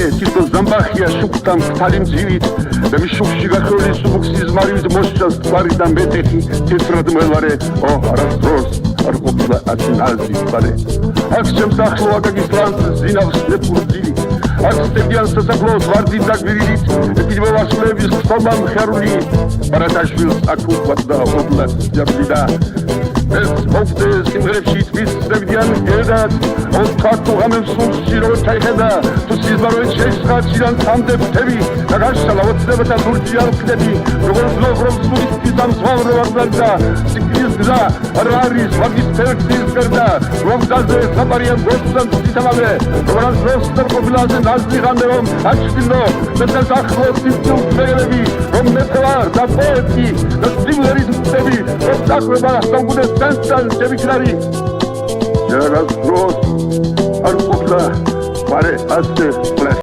თვითონ ზამბახია შუქთან ქთალი მძივით და მის შუქში გახეული სუბუქსის მარივით მოსჭას თქვარი და მეტეხი თეთრად მელარე არასდროს არ ყოფილა აწინაზი ფარე აქ ჩემს ახლო აკაკის ლანს ზინავს ნეპურძილი აქ სტებიან სასაფლაოს ვარდით და გვირილით ეპიდემიოლოგიების ხსოვნა მხარული ბარათაშვილს აქ უყვათ და ობლად ჯაბდიდა ეს მოვდე სიმღერებში თვით სტებიან ერთად ოთხ ღამეს სულში რო ჩაიხედა თუ სიზმაროეთ შეისხაჩიდან თამდე ფთები და გაშალა ოცნებათა ლურჯი არ ვხდები როგორც ლოღროს სულისთვის ამ ზღვავრო აღზარდა სიკრის გზა არ არის მაგის ფერქის გარდა რომგაზე საბარიან გოსთან ციტამავე როგორც როსტერ ყოფილაზე ნაზი ღამე რომ აჩtildeო მეტად ახლოს სიტულ ფერები რომ მეტევარ და პოეტი და სიმღერის ფთები რომ დაკვება სამგუნეს სანსან შემიქრარი Just cross, ar putla, pare, aste,